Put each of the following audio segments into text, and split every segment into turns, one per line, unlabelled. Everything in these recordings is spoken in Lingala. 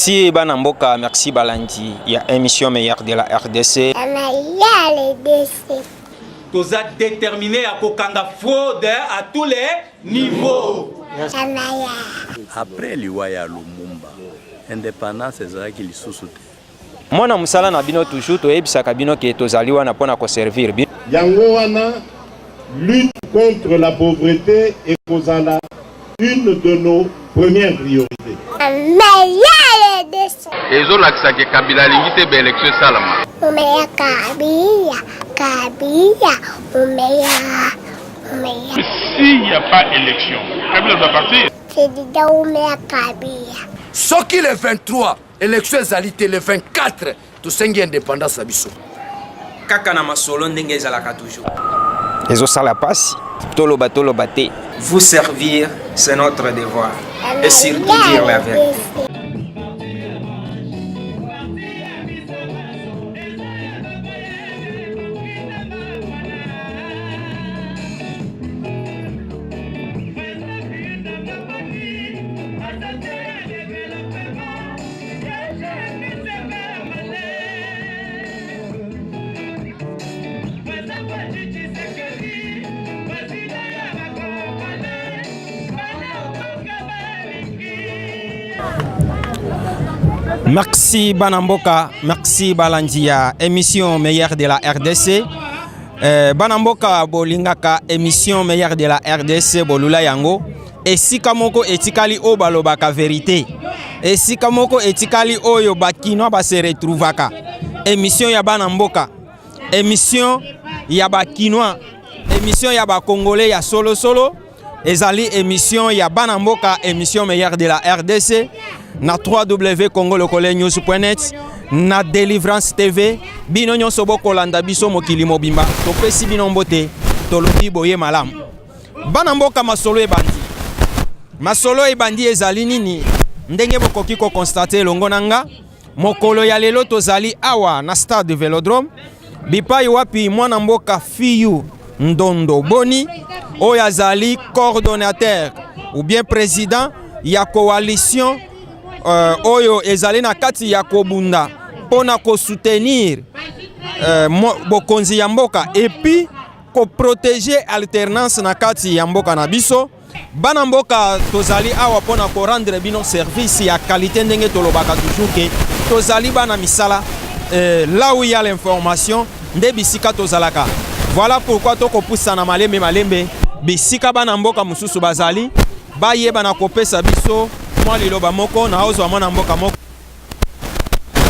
Merci Banamboka, merci Balandi. Il y a émission meilleure de la RDC.
Vous êtes déterminé à kokanga fraude à tous les niveaux.
Après l'Iwaya Lumumba, indépendance c'est qui lisusu.
Mwana musala na bino toujours to ebisaka bino ke tozali wana pona ko servir bino.
Yango wana lutte contre la pauvreté et kozala une de nos premières priorités.
Et zo lakisa ke Kabila lingite be élection salama.
Umeya Kabila.
S'il n'y a pas élection, Kabila doit partir.
C'est déjà Umeya Kabila.
Ce qui le 23, élection ezalité le 24, tout cinq indépendance à biso.
Kaka na masolo ndenge ezalaka toujours. Ezo sala pasi, toloba te. Vous servir, c'est notre devoir. Et surtout dire la vérité. Merci Banamboka, merci Balandia, émission meilleure de la RDC. Banamboka bolingaka émission meilleure de la RDC bolula yango. Et si kamoko etikali o balobaka vérité. Et si kamoko etikali oyo bakino ba se retrouvaka. Émission ya Banamboka, émission ya bakinois, émission ya ba congolais ya solo. Ezali émission ya Banamboka, émission meilleure de la RDC. Na www.congolocolenews.net, na Délivrance TV, bino nyonso bokolanda biso mokili mobimba, topesi bino mbote, tolobi boye malamu. Banamboka masolo ebandi. Masolo ebandi ezali nini? Ndenge bokoki ko constater longo nanga, mokolo ya lelo tozali awa na stade de Vélodrome, bipai wapi mwana mboka Fiyu Ndondo Boni, oyo azali coordonnateur ou bien président ya coalition oyo ezali na kati ya kobunda pona ko soutenir bokonzi ya mboka et puis ko protéger alternance na kati ya mboka na biso. Bana mboka tozali awa pona ko rendre bino service ya qualité ndenge tolobaka toujours que tozali bana misala là où il y a l'information nde bisika tozalaka. Voilà pourquoi toko poussa na malembe bisika bana mboka mususu bazali bayeba na kopesa biso moi liloba moko na ozo mwana mboka moko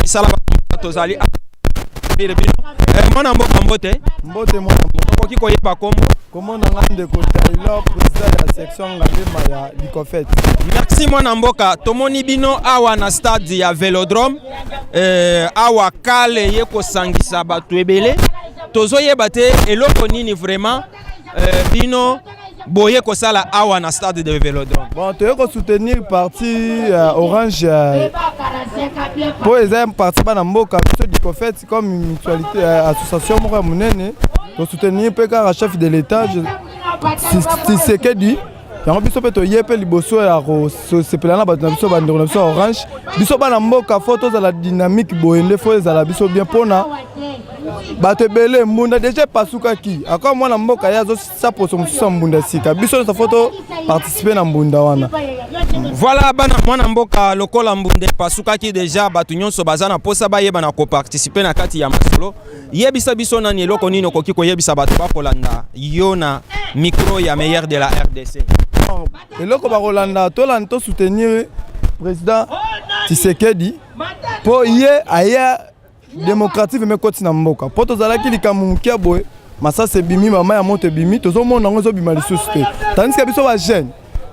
misala tozali mwana mboka mbote
mwana mboka
koki koyeba
komo na ngande ko Taylor président ya section ngandema ya Likofet.
Merci mwana mboka, tomoni bino awa na stade ya Vélodrome awa kale ye ko sangisa batu ebele tozoyeba te eloko nini vraiment bino boye ko sala awa na stade de Vélodrome.
Bon, tu veux soutenir parti Orange pour les parti Banamboka du Cofet comme mutualité association moko munene pour soutenir PK chef de l'état Tshisekedi. Yango biso pe to yepe liboso ya ko sepelana ba biso bandeko na biso Orange biso Banamboka photo za la dynamique boende fo za la biso bien pona bato ebele mbunda déjà pasuka ki akwa mwana mboka yazo sa poso mususa mbunda sika biso sa photo participer na mbunda wana.
Voilà bana mwana mboka lokola mbunde pasuka ki déjà bato nyonso bazana posa bayeba na ko participer na kati ya masolo yebisa biso nani eloko nini okoki ko yebisa bato ba kolanda yo na micro ya meilleur de la RDC.
Eloko ba kolanda to lanto soutenir président Tshisekedi po ye aya démocratique mais koti na mboka poto zalaki likamukia boy masa se bimi mama ya moto bimi tozo mona ngozo bima lisusu te tandis que biso ba jeune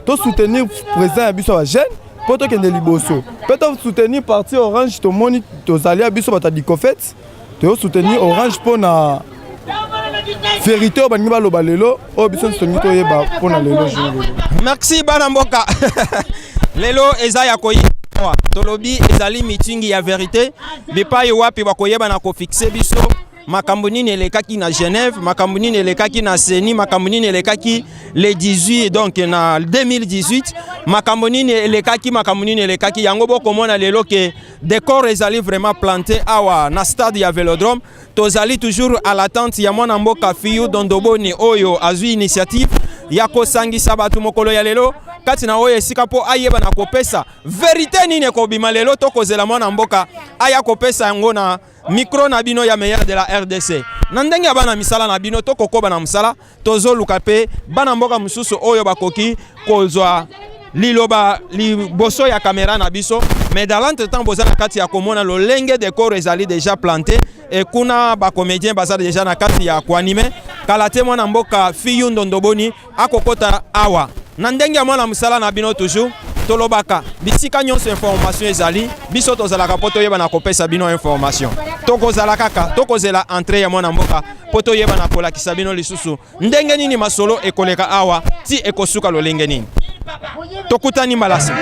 to soutenir président ya biso ba jeune poto kende liboso poto soutenir parti Orange to moni to zalia biso bata Likofet to soutenir Orange pona vérité au bani baloba lelo o biso soutenir to yeba pona lelo jour.
Merci bana mboka lelo ezaya koyi tolobi ezali meeting ya vérité bipai wapi bakoyeba na ko fixer biso makambo nini elekaki na Genève, makambo nini elekaki na CENI, makambo nini elekaki le 18 donc na 2018, makambo nini elekaki yango bokomona lelo ke décor ezali vraiment planté awa na stade ya Vélodrome. Tozali toujours à l'attente ya mwana mboka Fiyu Ndondoboni oyo azwi initiative ya kosangisa batu mokolo ya lelo kati na oyo esika po ayeba na kopesa verité nini ekobima lelo tokozela mwana mboka aya kopesa yango na micro na bino ya meilleur de la RDC. Na ndenge ya bana misala na bino tokokoba na musala tozoluka pe bana mboka mususu oyo bakoki kozwa liloba liboso ya kamera na biso, mais dans l'entretemps boza na kati ya komona lolenge de corps ezali déjà planté et kuna ba comédien baza déjà na kati ya koanime kala te mwana mboka Fiyu Ndondoboni akokota awa na ndenge ya mwana musala na bino toujours tolobaka bisika nyonso information ezali biso tozalaka poto yeba na kopesa bino information tokozala kaka tokozela entrée ya mwana mboka poto yeba na kolakisa bino lisusu ndenge nini masolo ekoleka awa ti ekosuka lolenge nini tokutani malasi.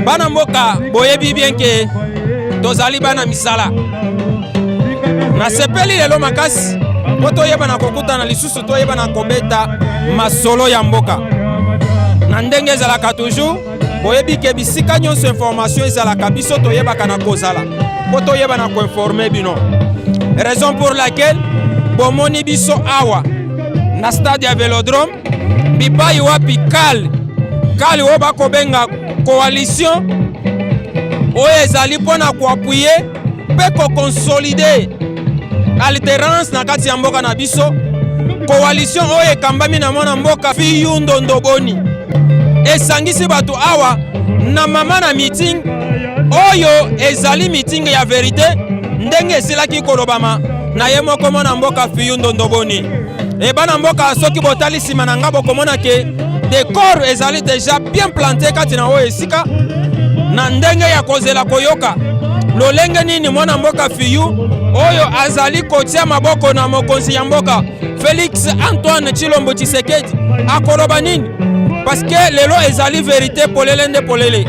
Bana mboka boyebi bien ke tozali bana misala na sepeli lelo makasi po toyeba na kokutana lisusu toyeba na kobeta masolo ya mboka na ndenge ezalaka toujours boyebi ke bisika nyonso information ezalaka biso toyebaka na kozala po toyeba na koinforme bino, raison pour laquelle bomoni biso awa na stade ya Vélodrome bipai wapi kali oyo bakobenga coalition oyo ezali mpona koapuye mpe kokonsolide alternance na kati ya mboka na biso. Coalition oyo ekambami na mwana mboka Fiyu Ndondoboni esangisi bato awa na mama na meeting oyo ezali meeting ya verité ndenge esilaki kolobama na ye moko mwana mboka Fiyu Ndondoboni. E bana mboka soki botali nsima na nga bokomona ke décor ezali déjà bien planté kati na oyo esika na ndenge ya kozela koyoka lolenge nini mwana mboka Fiyu oyo azali kotia maboko na mokonzi ya mboka Félix Antoine Tshilombo Tshisekedi akoloba nini, parce que lelo ezali vérité polele nde polele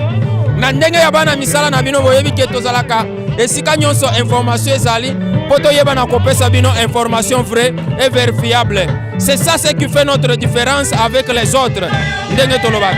na ndenge ya bana misala na bino boyebi ke tozalaka esika nyonso information ezali poto yeba na kopesa bino information vraie et vérifiable. C'est ça ce qui fait notre différence avec les autres ndenge tolobaka.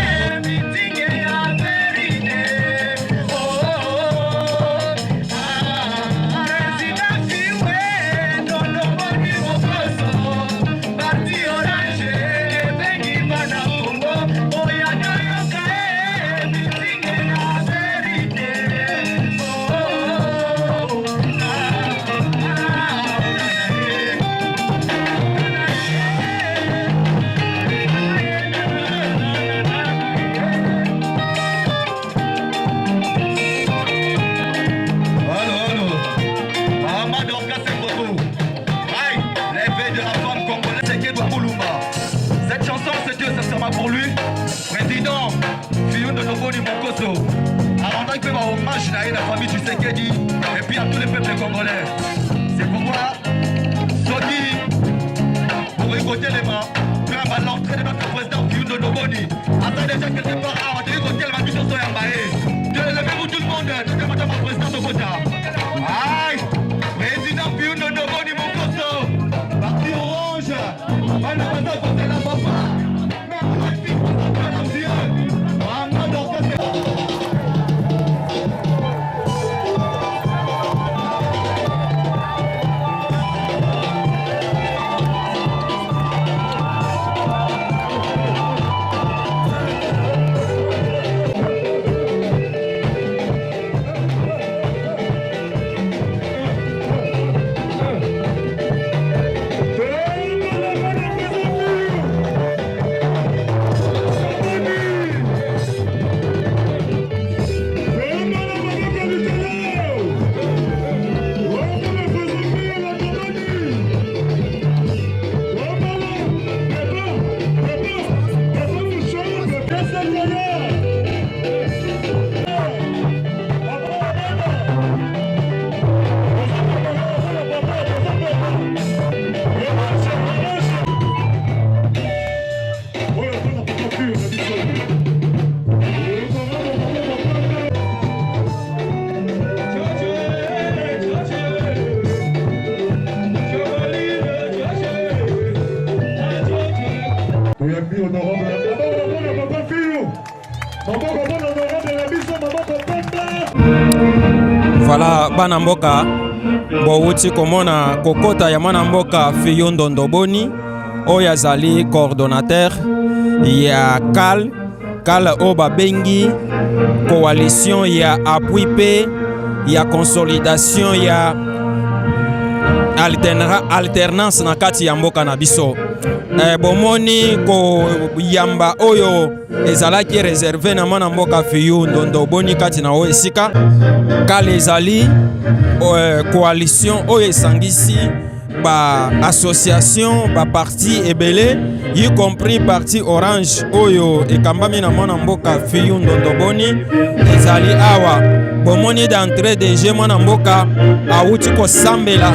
Pour lui, président Fiyu Ndondoboni Mokoso, a rendu un hommage à la famille du Tshisekedi et puis à tous les peuples congolais. C'est pourquoi Soki, pour rigoter les mains, prend à l'entrée de notre président Fiyu Ndondoboni. Attendez déjà quelque part, on va rigoter la mission sur Yambaye. Levez-vous tout le monde, tout le monde, président Tokota. Aïe, président Fiyu Ndondoboni Mokoso, parti orange, on a besoin de la papa.
Voilà, bana mboka bowuti komona kokota ya mwana mboka Fiyo Ndondoboni oyo azali coordonnateur ya CAL oyo babengi coalition ya appui pe ya consolidation ya alternance na kati ya mboka na biso. Bomoni ko yamba oyo ezalaki réservé na mwana mboka Fiyo Ndondoboni kati na oyo esika CAL ezali coalition oyo esangisi ba association ba parti ebele y compris parti Orange oyo ekambami na mwana mboka Fiyo Ndondoboni ezali awa bomoni d'entrée de jeu mwana mboka awuti kosambela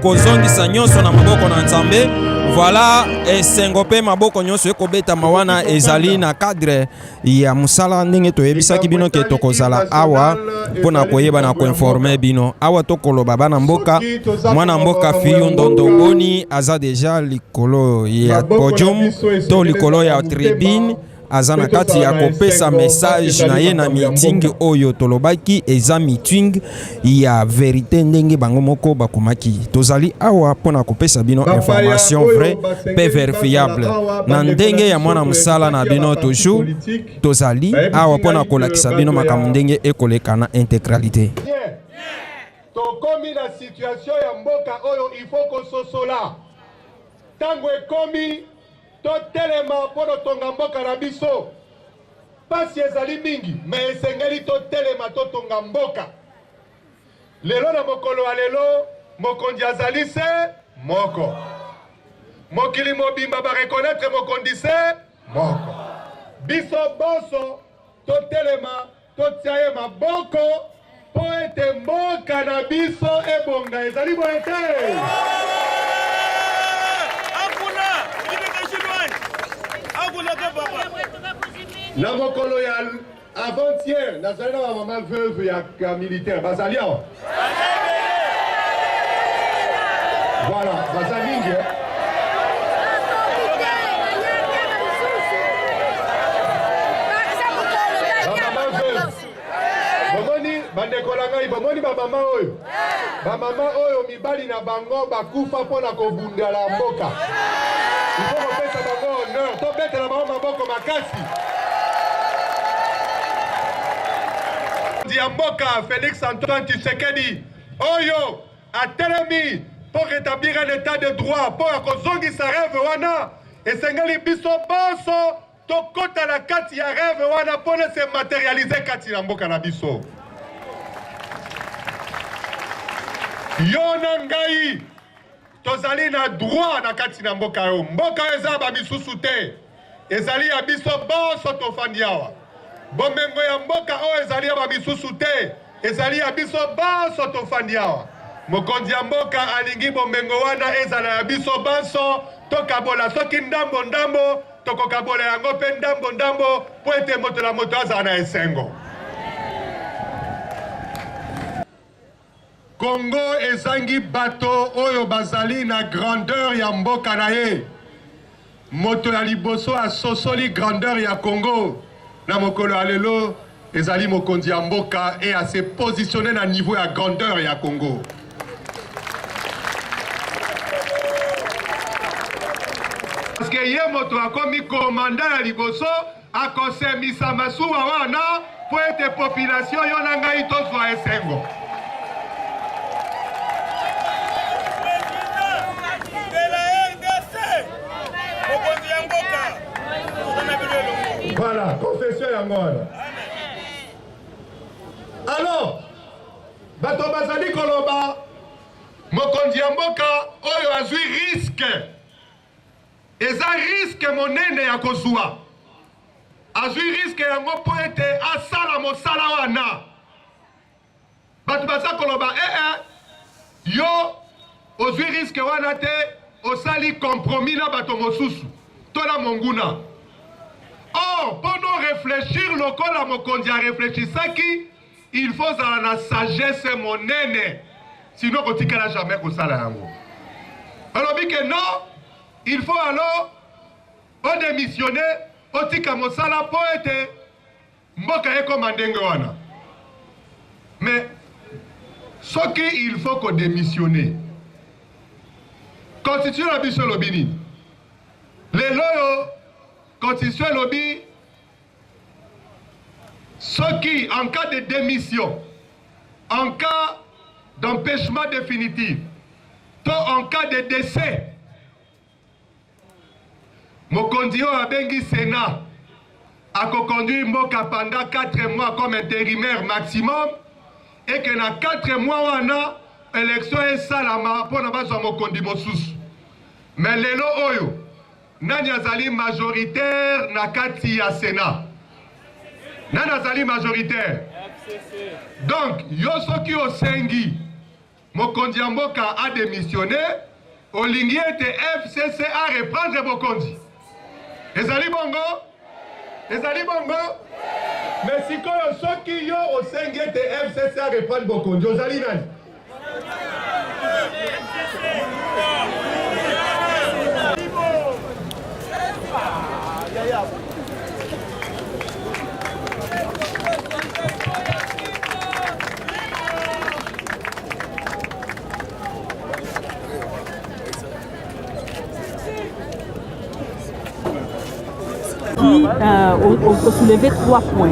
kozongisa nyonso na maboko na Nzambe. Voilà, esengo pe maboko nyonso ekobeta mawana ezali na cadre ya musala ndenge toyebisaki bino ke tokozala awa mpona koyeba na koinforme bino awa tokoloba bana mboka mwana mboka Fiyo Ndondoboni aza deja likolo ya podium to likolo ya tribune aza na kati ya kopesa message na ye na meeting oyo tolobaki eza meeting ya verité ndenge bango moko bakomaki. Tozali awa mpona kopesa bino information vrai pe verifiable na ndenge ya mwana musala na bino toujours tozali awa mpona kolakisa bino makambo ndenge ekoleka na intégralité.
Tokomi na situation ya mboka oyo il faut kososola tango ekomi totelema pono tonga mboka na biso pasi ezali mingi me esengeli totelema totonga mboka lelo na mokolo ya lelo mokonzi azali se moko mokili mobimba barekonetre mokonzi se moko biso boso totelema totia ye maboko po ete mboka na biso ebonga ezali boye te. Na mokolo ya avant-hier nazali na mama veuve ya militaire bazali awa voilà bazali nge bamama veuve bomoni bandeko na ngai bomoni bamama oyo mibali na bango bakufa mpona kobundela mboka ifo kopesa bango honneur tobetela bango maboko makasi. Ya mboka Félix Antoine Tshisekedi oyo atelemi pour rétablir un état de droit pour akozongisa rêve wana esengeli biso boso tokota na kati ya rêve wana pona se matérialiser kati na mboka na biso. Yo na ngai tozali na droit na kati na mboka yo mboka eza ba bisusu te ezali ya biso boso tofandi awa bomengo ya mboka oyo ezali ya babisusu te ezali ya biso baso tofandi awa mokonzi ya mboka alingi bomengo wana ezala ya biso baso tokabola soki ndambo ndambo tokokabola yango mpe ndambo ndambo po ete moto na moto azala na esengo. Congo ezangi bato oyo bazali na grandeur ya mboka na ye moto ya liboso asosoli grandeur ya Congo na mokolo ya lelo ezali mokonzi ya mboka et à se positionner na niveau ya grandeur ya Congo. Parce que ye moto akomi komanda ya liboso akosemisa masuwa wana po ete population yo na ngai tozwa esengo. Voilà, confession yango wana. Alors, bato bazali koloba mokonzi ya mboka oyo azwi risque. Eza risque monene ya kozwa. Azwi risque yango po ete asala mosala wana. Bato baza koloba yo ozwi risque wana te osali compromis na bato mosusu. Tola monguna. Or, pour nous réfléchir, le col à mon conduit à réfléchir, ça qui, il faut à la sagesse monnaie. Sinon, on ne tient jamais au salaire. Alors, que non, il faut alors o démissionné otika mosala po ete mboka ekoma ndenge wana. Mais ce qu'il faut qu'on démissionne, constitution la biso lobini, les loyaux, constitution lobby, ce qui, en cas de démission, en cas d'empêchement définitif, en cas de décès, Mokondio a bengi Sénat a conduit Mboka pendant 4 mois comme intérimaire maximum et que dans 4 mois on a élection et salama pour ne pas avoir Mokondi Mosus. Mais lelo oyo nani azali majoritaire na kati ya Sénat. Nani azali majoritaire. Donc yoso ki osengi Mokondi Mboka a démissionné, olingi ete FCC a reprendre Mokondi. Ezali bongo? Ezali bongo? Mais si koyo soki yo osengi ete FCC a reprendre Mokondi, ozali nani?
On soulever 3 points.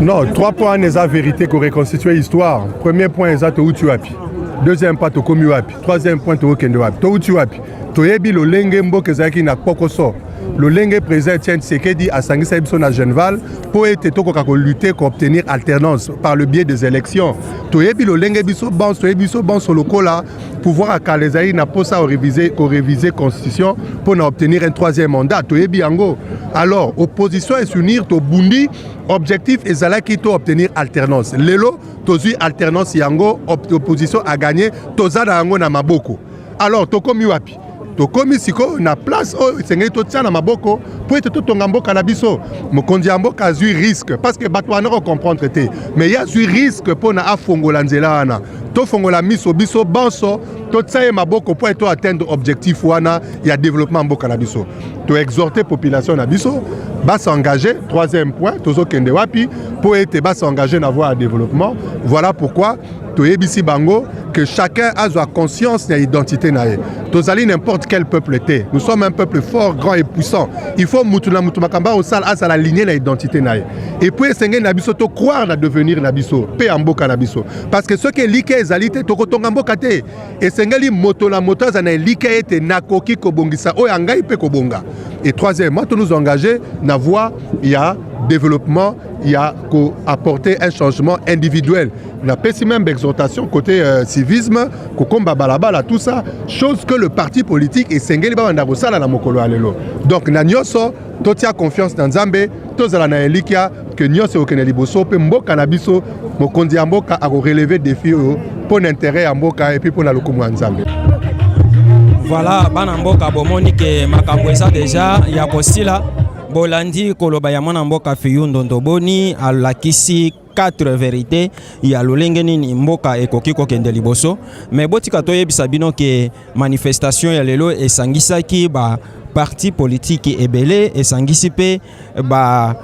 Non, 3 points n'est la vérité qu'on reconstitue l'histoire. Premier point, c'est où tu appuies. Deuxième point, tu as appuies. Troisième point, tu as appuies. Où tu appuies. Tu as le lenge mboke zaki na pokoso. Le lenge président Etienne Tshisekedi a sangisa biso na Genval pour être lutter pour obtenir alternance par le biais des élections. Tu as le lenge biso bon sur le cola pouvoir à Kalezai n'a pas ça réviser constitution pour obtenir un 3e mandat. Tu as biango. Alors opposition est s'unir to bundi objectif est zalaki to obtenir alternance. Lelo tozu alternance yango opposition a gagné tozada yango na maboko. Alors to komi wapi to komi siko na place o sengeli to tia na maboko pour être tout mboka na biso mokonzi mboka azui risque parce que bato wana comprendre te mais ya azui risque pour na afongola nzela wana to fongola miso biso banso to tia maboko pour être atteindre objectif wana ya développement mboka na biso to exhorter population na biso ba s'engager 3e point tozo kende wapi pour être ba s'engager na voie à développement. Voilà pourquoi to ebisi bango que chacun a sa conscience de l'identité nae. Tozali n'importe quel peuple était. Nous sommes un peuple fort, grand et puissant. Il faut mutuna mutumakamba au sal à la lignée de l'identité nae. Et puis senge nabiso to croire na devenir nabiso, pe amboka nabiso. Parce que ce qui est liké ezalité to kotonga mboka te. Et sengeli moto la moto za na liké ete nakoki kobongisa o yangai pe kobonga. Et troisièmement, nous engager na voie il y a développement, il y a apporter un changement individuel. Il y a même d'exhortation côté civisme, combat balabala, tout ça, chose que le parti politique et Sengeli Babandarosa la mokolo alelo. Donc na nyoso totia confiance dans Nzambe, tozala na elikia que nyoso okene liboso pe mboka na biso mokonzi mboka a relever défi pour l'intérêt à mboka et puis pour na lokumu Nzambe.
Voilà, bana mboka bomoni ke makambo eza déjà ya kosila bolandi koloba ya mwana mboka Fiyundo Ndoboni alakisi 4 vérités ya lolenge nini mboka ekoki kokende liboso mais botika toyebisa bino ke manifestation ya lelo esangisaki ba parti politique ebele esangisi pe ba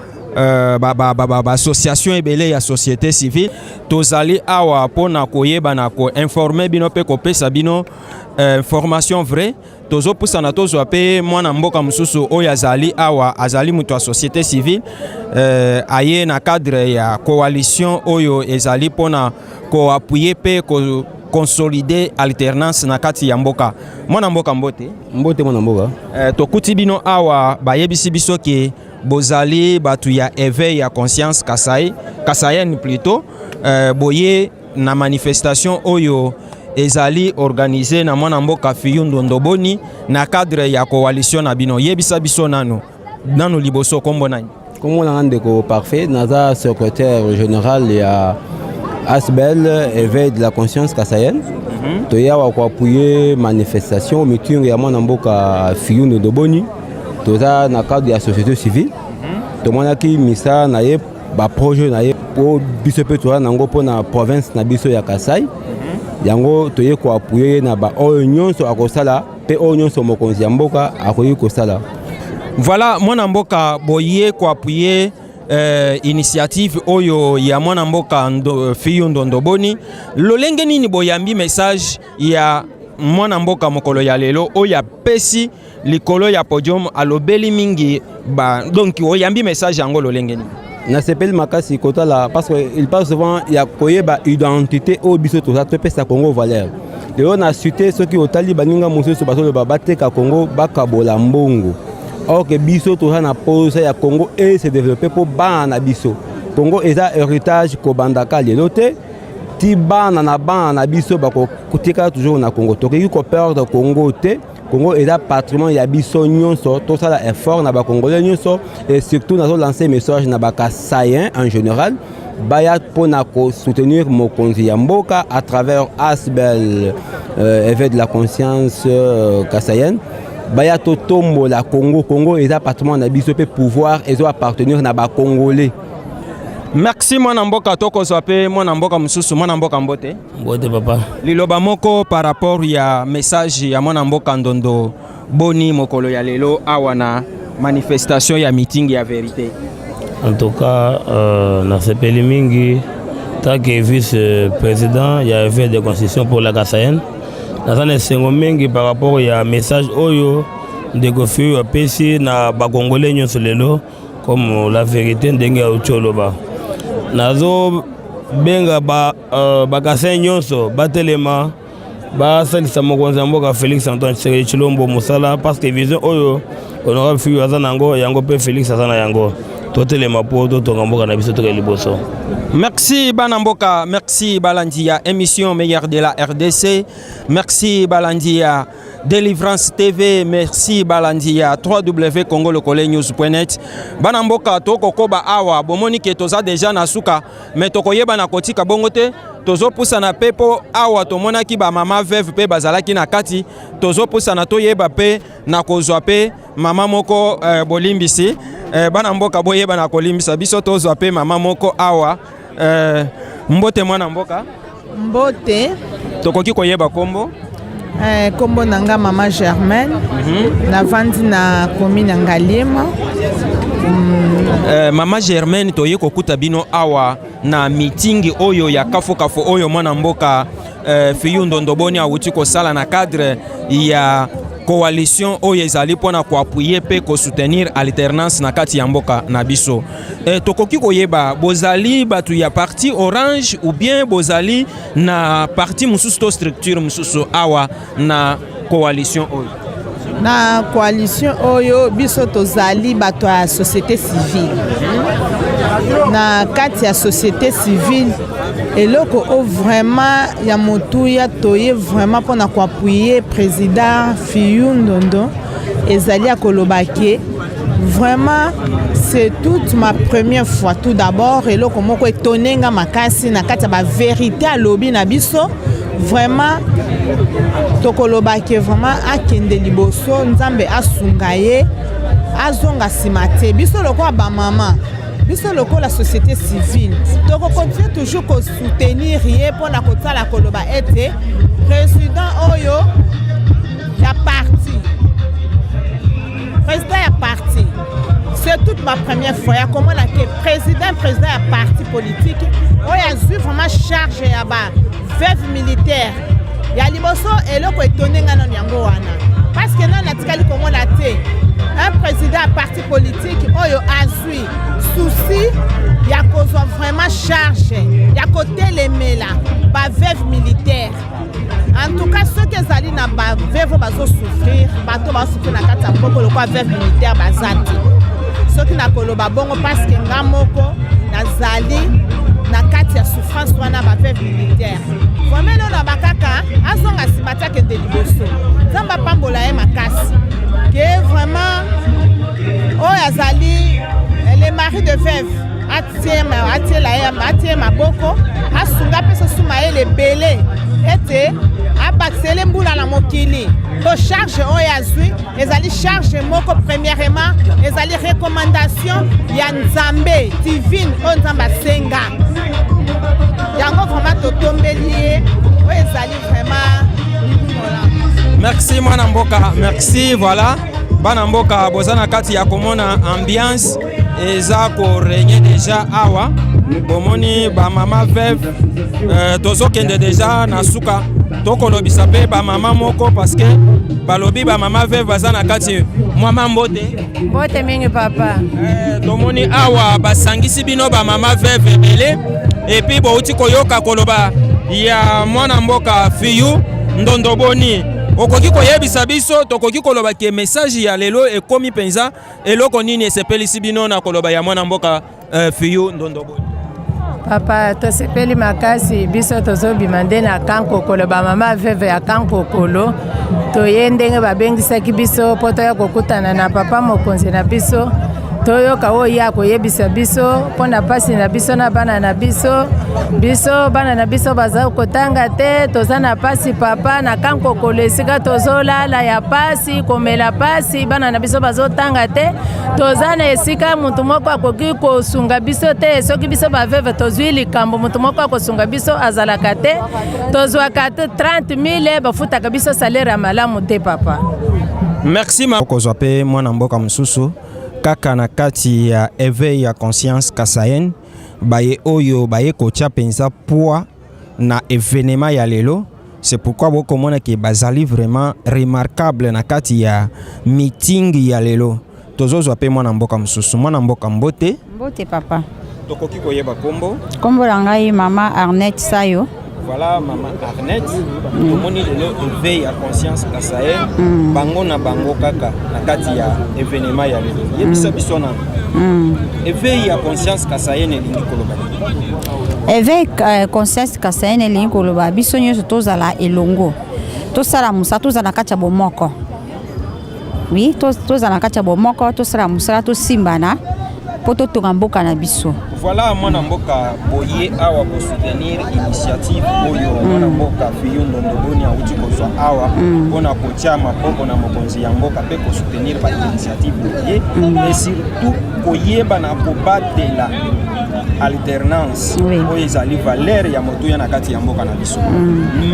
association ebele ya société civile tozali awa pona koyeba na ko informer bino pe kopesa bino information vraie tozo pusana tozo pe mwana mboka mususu oyo azali awa azali mutu wa société civile aye na cadre ya coalition oyo ezali pona ko appuyer pe ko consolider alternance na kati ya mboka mwana mboka mbote mwana mboka tokuti bino awa bayebisi biso ke bozali batu ya éveil ya conscience kasayenne plutôt boye na manifestation oyo ezali organisé na mwana mboka Fiyundo Ndoboni na cadre ya coalition na bino yebisa biso nano liboso kombo nani
kombo na ndeko parfait naza secrétaire général ya Asbel éveil de la conscience kasayenne toya wa ko appuyer manifestation meeting ya mwana mboka Fiyundo Ndoboni toza na cadre ya société civile tomonaki misa na ye ba projet na ye po biso pe toza nango po na province na biso ya Kasai yango toye ko appuyer na ba oyo nyonso akosala pe oyo nyonso mokonzi ya mboka akoki kosala.
Voilà, mwana mboka boye ko appuyer initiative oyo ya mwana mboka Fiyu Ndondoboni. Lolenge nini boyambi message ya mwana mboka mokolo ya lelo oya pesi likolo ya podium alobeli mingi ba donc oyambi message yango lolenge nini?
Na sepeli makasi kotala parce que il parle souvent ya koyeba identité o biso to ça pesa Congo valeur. Leo na cité ceux qui otali baninga mosusu basolo bateka Congo bakabola mbongo. Or que biso to na pose ya Congo et se développer pour bana biso. Congo eza héritage ko bandaka lelo te. Ti bana na biso bako kutika toujours na Congo. To ki ko perdre Congo te. Congo est un patrimoine ya biso nyonso tout ça la effort na ba congolais nyonso et surtout na lancer message na ba kasayen en général baya pona ko soutenir mokonzi ya mboka à travers Asbel éveil de la conscience kasayenne baya to tombo la Congo est un patrimoine na biso pe pouvoir et appartenir na ba congolais.
Merci mwana mboka toko swape mwana mboka mususu mwana mboka mbote.
Mbote papa.
Liloba moko par rapport ya message ya mwana mboka Ndondoboni mokolo ya lelo awana manifestation ya meeting ya vérité.
En tout cas na sepeli mingi take vice-président ya éveil de constitution pour la Kassayen. Nazana sengo mingi par rapport ya message oyo de Fiyu apesi na ba congolais nyonso lelo comme la vérité ndenge ocholoba. Nazo benga bakase nyonso batelema basalisa mokonzi mboka Félix Antoine Tshisekedi Tshilombo musala parce que vision oyo honorable Fiyu aza nango yango pe Félix aza na yango totelema po totonga mboka na biso toke liboso.
Merci Banamboka, merci Balandia, émission meilleure de la RDC, merci Balandia, Délivrance TV, merci Balandia, www.congolocolenews.net. Banamboka toko koba awa, bomoni ke toza déjà na suka, mais toko yeba na kotika bongote, tozo pusa na pepo awa tomona ki ba mama veuve pe bazalaki na kati, tozo pusa na to yeba pe na kozwa pe mama moko bolimbisi, Banamboka boyeba na kolimbisa biso tozwa pe mama moko awa. Mbote mwana mboka
Mbote
tokoki koyeba kombo
kombo nanga mama Germaine na vandi na commune Ngalima.
Mama Germaine toye kokuta bino awa na meeting oyo ya kafo oyo mwana mboka Fiyu Ndondoboni awuti kosala na cadre ya coalition oyo ezali pona ko appuyer pe ko soutenir alternance na kati ya mboka na biso. Tokoki koyeba bozali batu ya parti Orange ou bien bozali na parti mususu to structure mususu awa na coalition oyo.
Na coalition oyo biso tozali batu ya société civile. Na kati ya société civile eloko o vraiment ya motuya toye vraiment pona ko appuyer président Fiyu Ndondo ezali ya kolobaki vraiment c'est toute ma première fois tout d'abord eloko moko etonenga makasi na kati ya ba vérité à lobby na biso vraiment tokolobaki vraiment akende liboso nzambe asunga ye azonga simate biso lokwa ba mama biso lokola la société civile donc on continue toujours à soutenir pour la kota la koloba ete président oyo ya parti président ya parti c'est toute ma première fois ya comment la que président ya parti politique oyo azui vraiment charge ya ba veuve militaire ya liboso eloko etonenga non yango wana parce que non natikali comment la te un président à parti politique oyo azui souci ya kozwa vraiment charge ya côté les mela ba veuve militaire en tout cas ceux qui ezali na ba veuve bazo souffrir bato ba souffrir na kati ya mboko lokwa veuve militaire bazati ceux qui na koloba bongo parce que nga moko nazali na kati ya souffrance wana ba veuve militaire vraiment non na bakaka azonga simata ke de liboso zamba pambola ye makasi que vraiment oh azali les maris de veuve atie maboko asunga pesa suma ye lebele ete abakisele mbula na mokili to charge oyo azwi ezali charge moko premièrement ezali recommandation ya nzambe divine oyo nzambe asenga yango vraiment totombeli ye oyo ezali vraiment
Merci mwana mboka, merci voilà. Bana mboka bozana kati ya komona ambiance eza ko régner déjà awa. Bomoni ba mama veuve tozokende déjà na suka tokolobisa pe ba mama moko parce que balobi ba mama veuve bazana kati mama mbote
mingi papa.
Tomoni awa basangisi bino ba mama veuve ebele et puis bouti koyoka koloba ya mwana mboka fiyu ndondoboni okoki koyebisa biso tokoki koloba ke message ya lelo ekomi penza eloko nini esepelisi bino na koloba ya mwana mboka fiyu ndondoboni.
Papa tosepeli makasi biso tozobima nde na kankokolo bamama veve ya kankokolo toye ndenge babengisaki biso po toya kokutana na papa mokonzi na biso toyoka oyo ya koyebisa biso mpona pasi na biso na bana na biso bana na biso baza kotanga te toza na pasi papa na kankokolo esika tozolala ya pasi komela pasi bana na biso bazotanga te toza na esika mutu moko akoki kosunga biso te soki biso baveve tozwi likambo mutu moko akosunga biso azalaka te tozwaka te 30 000 bafutaka biso salaire ya malamu te papa.
Merci ma kozwa pe mwana mboka mususu kaka na kati ya éveil ya conscience kasayen baye oyo baye kocha penza poa na événement ya lelo. C'est pourquoi boko mona ki bazali vraiment remarquable na kati ya meeting ya lelo. Tozozwa pe mwana mboka mususu mwana mboka mbote
papa
tokoki koyeba kombo
la ngai mama Arnette Sayo.
Voilà maman Arnette tomoni lelo éveil ya conscience kasayen bango na bango kaka na kati ya événement ya lelo yebisa biso na éveil ya conscience kasayen elingi koloba
éveil conscience kasayen elingi koloba biso nyonso tozala elongo tosala musa tozala kati ya bomoko oui tozala kati ya bomoko tosala musala tosimbana po totonga mboka na biso.
Voilà mwana mboka boye awa ko soutenir initiative oyo mwana mboka fiyu ndondoboni auti kozwa awa pona kotia maboko na mokonzi ya mboka pe ko soutenir ba initiative boye et surtout koyeba na kobatela alternance oyo ezali valeur ya moto na kati ya mboka na biso.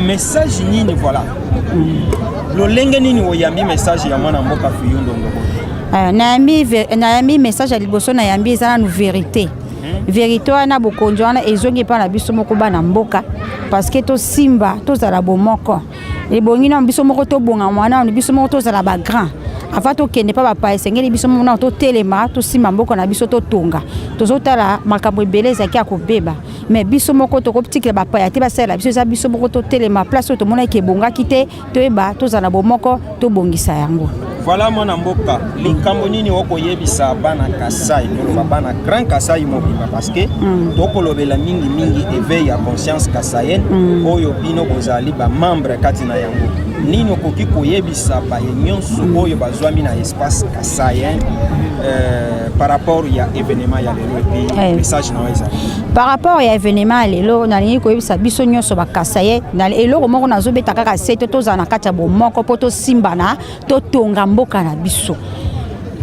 Message nini voilà lolenge nini oyambi message ya mwana mboka fiyu ndondoboni
nayambi message ya liboso nayambi eza na vérité vérité wana bokonzi wana ezongi mpa na biso moko bana mboka parce que tosimba tozala bomoko ebongi na biso moko tobonga mwana na biso moko tozala bagrand avant tokende mpa bapa esengeli biso moko na totelema tosimba mboka na biso totonga tozotala makambo ebele ezalaki ya kobeba mais biso moko tokotikela bapaya te basalela biso eza biso moko totelema place oyo tomonaki ebongaki te toyeba tozala bomoko tobongisa yango.
Voilà mwana mboka likambo nini okoyebisa bana Kasai toloba bana Grand Kasai mobimba parce que tokolobela mingi éveil ya conscience kasayen oyo bino bozali ba membre kati na yango nini okoki koyebisa ba nyonso oyo bazwami na espace kasayen par rapport ya événement ya lelo et message na weza
par rapport ya événement ya lelo nalingi koyebisa biso nyonso ba kasayen na eloko moko nazobeta kaka sete tozana na kati ya bomoko po tosimbana totonga mboka na biso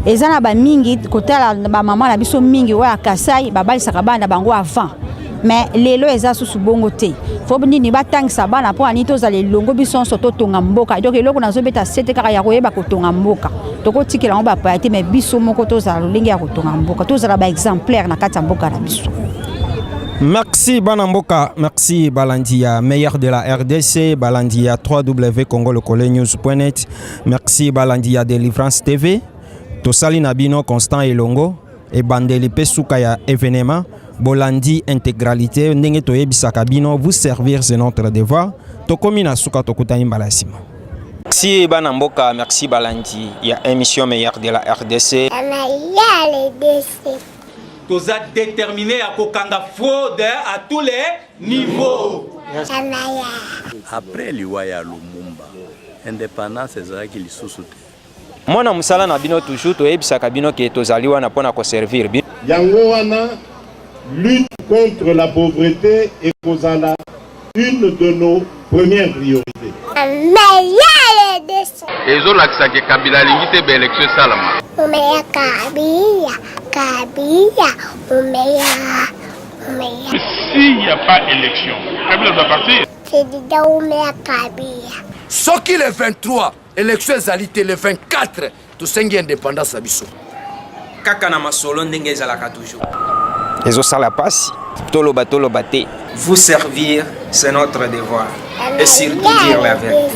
ezana ba mingi kotala ba mama na biso mingi wa Kasai babalisaka bana bango avant mais lelo eza susu bongo te fo nini batangisa bana po ani tozala elongo biso so totonga mboka donc eloko nazobeta sete kaka ya koyeba kotonga mboka tokotikela ngo bapaya te mais biso moko tozala lolenge ya kotonga mboka tozala ba exemplaire na kati ya mboka na biso.
Merci Banamboka, merci Balandia, meilleur de la RDC, Balandia 3W congolocole-news.net, merci Balandia Délivrance TV, Tosali Nabino Constant Elongo, et Bandeli Pesukaya événement, Bolandi intégralité, Ndenge Toye Bisakabino, vous servir c'est notre devoir, Tokomina Suka Tokuta Imbalasima. Merci Banamboka, merci Balandi, il y a émission meilleure de la RDC.
Tous êtes déterminés à kokanga fraude à tous les niveaux.
Après l'Iwaya Lumumba, indépendance ezalaki lisusu te.
Mwana musala na bino toujours toyebisaka bino ke tozali wana pona ko servir bino.
Yango wana lutte contre la pauvreté et kozala une de nos premières priorités.
ezolakisa ke Kabila alingi te ba élection esalama.
Umeya Kabila, umeya.
S'il n'y a pas élection, Kabila doit partir.
C'est déjà umeya Kabila.
soki le 23 élection ezali te le 24 tosengi indépendance ya biso
kaka na masolo ndenge ezalaka toujours.
ezosala pasi toloba te.
Vous servir, c'est notre devoir. Et surtout dire la vérité.